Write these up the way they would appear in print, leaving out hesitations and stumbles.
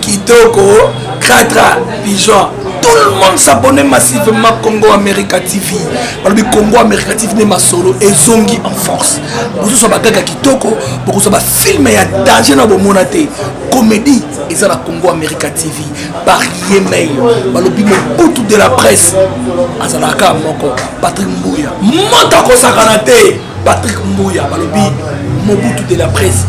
Kitoko, Kratra, Pigeon. Tout le monde s'abonne massivement à Congo America TV. Congo America TV n'est ma solo et zongi en force. Vous savez que Kitoko, vous savez film et danger dans vos monatés. Comédie et ça la Congo America TV par email. Balobi mon bout de la presse. Azalaka moko Patrick Mbouya. Monta ko sakanate Patrick Mbouya balobi mon bout de la presse.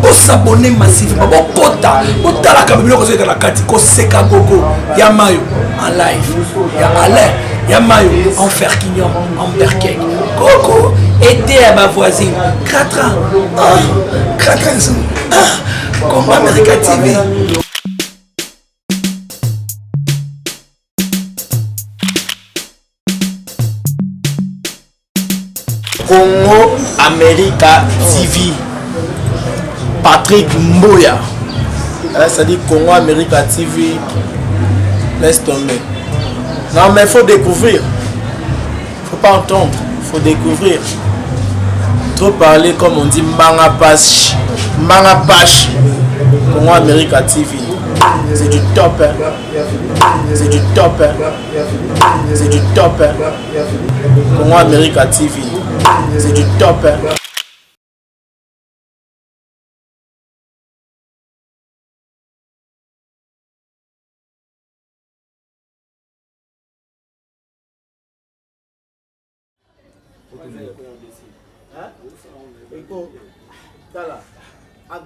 Pour s'abonner massivement, pour kota, pour tala kabilo ko seka la kati ko seka gogo, ya mayo en live, ya Alain, ya mayo en Ferquignon, en Berkek. Coco, aidez à ma voisine. 4 ans, 4 ans, Congo America TV. Congo America TV. Patrick Mbouya. Ça dit Congo America TV. Laisse tomber. Non mais il faut découvrir. Faut pas entendre. Faut découvrir. Trop parler comme on dit Manga Pash. Manga Pash. Congo America TV. C'est du top. C'est du top. C'est du top. Congo America TV. C'est du top.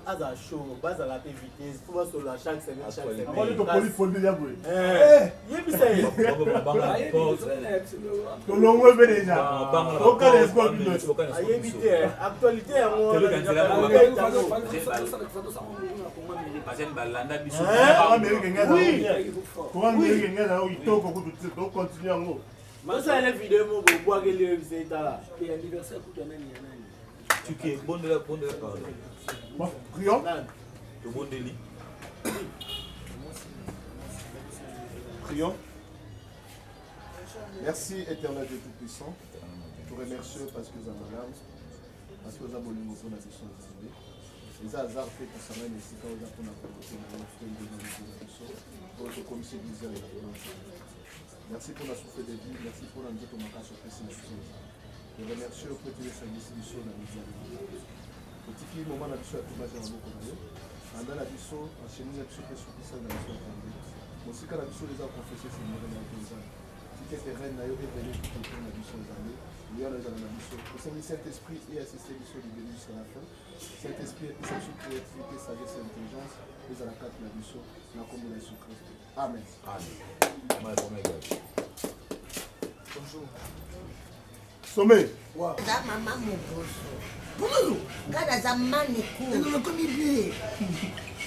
Aza show, base à la vitesse, pour voir sur la chaque semaine. Avant de te polyphoner, il y a bruit. Actualité, Prions. Prions. Merci éternel Dieu Tout-Puissant. Te remercie parce que vous avez l'âme, parce que vous avez voulu nous donner la question de les hasards fait pour ça même ici quand vous avez la volonté pour te commisser bizarre. Merci pour la souffrance de vie, merci pour la vie de ma casse au précis. Je remercie au petit service du sol dans les années. Petit moment la biso ya tombage ya maboko na yo anda la biso enchaîner la biso sur ça na biso tambe mosika la biso les a confessé c'est moi na biso tike terrain na yo et venir pour na biso nzambe yo na zala na biso au Saint-Esprit et assister biso du début jusqu'à la fin Saint-Esprit et sa créativité sagesse et intelligence les à la carte na biso na kombo na Jésus Christ. Amen. Bonjour. Sommet. Wow. Maman Bonjour. Kada zamani ku. Ndio komi bien.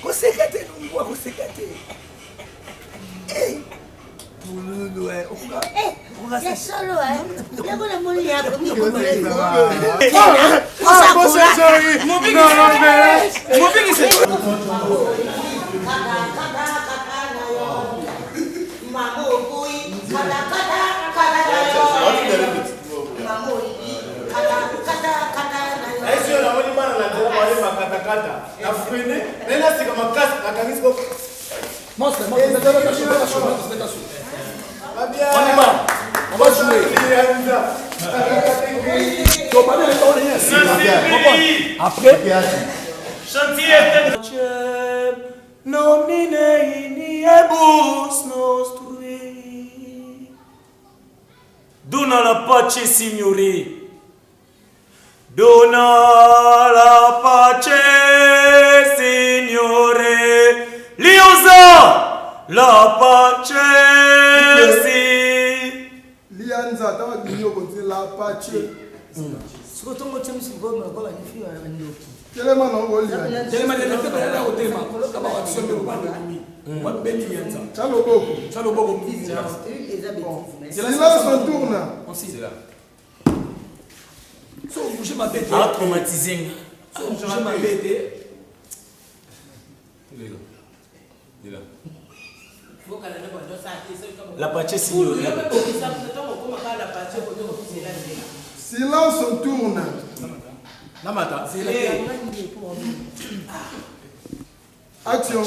Kosekate nungwa kosekate. Pululu okuka. Ya solo Yako na moni yako mimi kwa na frene c'est comme un casque, la camise comme. Monstre, On y va. On va jouer. Après, Chantier nomine niebus nostri. Dona la pace, signori. Dona la pace, signore. Liosa, la pace, si. Lianza, t'as dit que la pace. Surtout moi, tu me suis dit, mais voilà, il faut un autre. Tellement non, on lit. tellement de temps, on a au thème. On va action de Rwanda. On va bénir ça. Ciao beaucoup. Ça le beau. Silence on tourne. On s'y est là. So, je m'appelle. Ah, traumatisé. Je m'appelle. Il est là. La pace, signore. Silence on tourne. Action.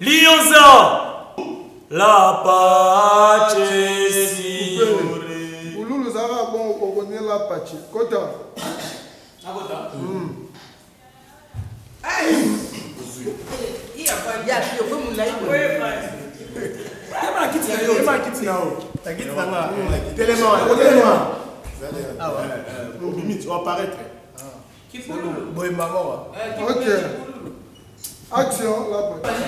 Liosa, la pace, signore. Ouloulou Zara, bon, on connaît la pace. Kota. Ok. Action, la pace.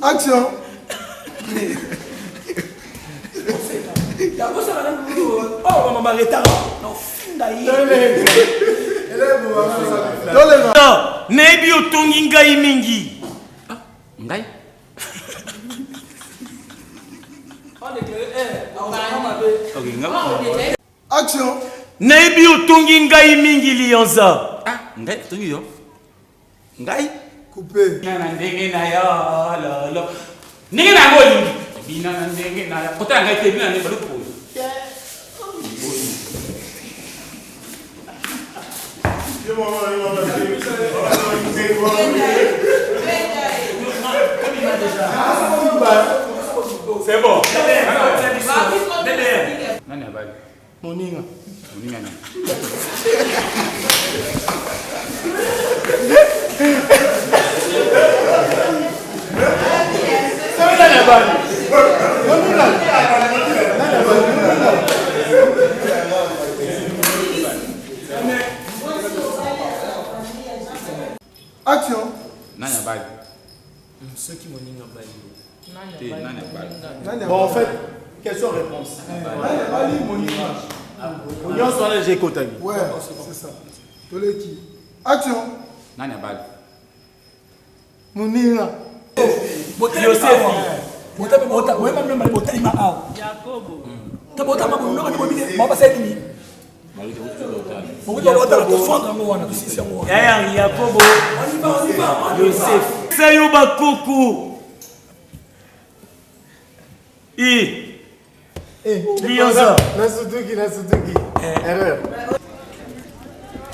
Action. Oh, maman, retard. Non, fin d'ailleurs. Nebi otongi ngai mingi. Ngai? Action. Nebi otongi ngai mingi Lionza. Ah, ngai tongi yo. Ngai? Coupé. Na ndenge na ya la la. Ndenge na ngoli. Bina na ndenge na ya. Kota ngai te bina ne baluko. C'est bon. Nani abali? Moninga. Moninga ni. Action. Nani abali? Ceux qui m'ont dit non, Nani abali? Bon, en fait, question-réponse. On soit là, j'ai côté. Ouais, c'est ça. Toleki. Action. Nani abali? Moninga. Jacobo, Joseph, Sayuba Koukou, Lionza, Nasuduki. Erreur.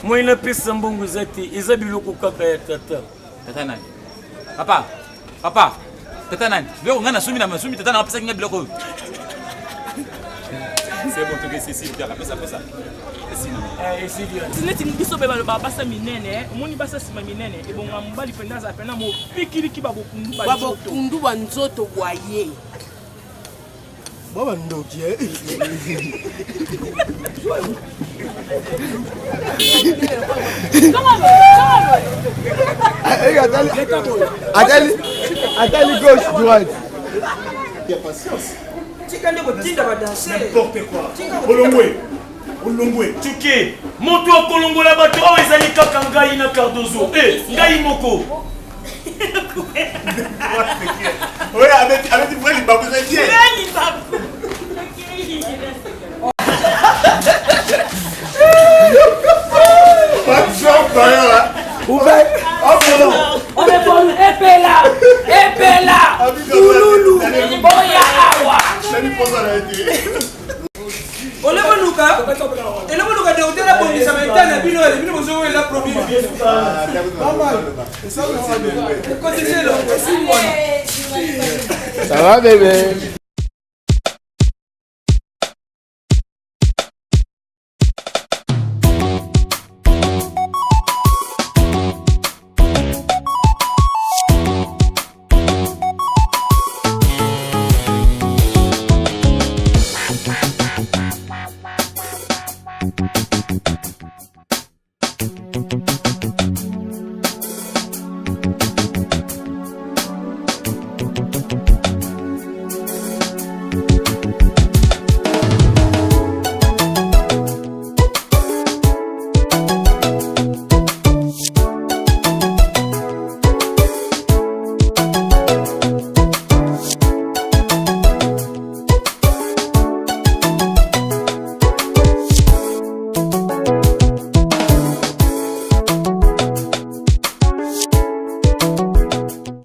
moi il a pris son bon gozati, ils ont bu le coca tata. Tata nani? Papa. Tata nani? Leo ngana sumi na masumi tata na pesa kinga biloko. C'est bon, tu es ici, tu as pesa. Sineti biso beba lo basa minene, moni basa sima minene, e bonga mbali penda za pena mo pikiri ki babo kundu ba nzoto boye. Baba ndoki Attends, gauche, droite. Il y a patience. N'importe quoi. Olongwe. Tuke, moto akolongo la bato awa ezali kaka ngai na Cardozo. Ngai moko. Oui, avec du vrai, il va vous dire. Pas de chambre d'ailleurs là. Ouvert. On est bon, epela, Touloulou, Boya Awa. Olemonuka de hôtel à Bongisa maintenant, bino bozo la Ça va, bébé? Thank you.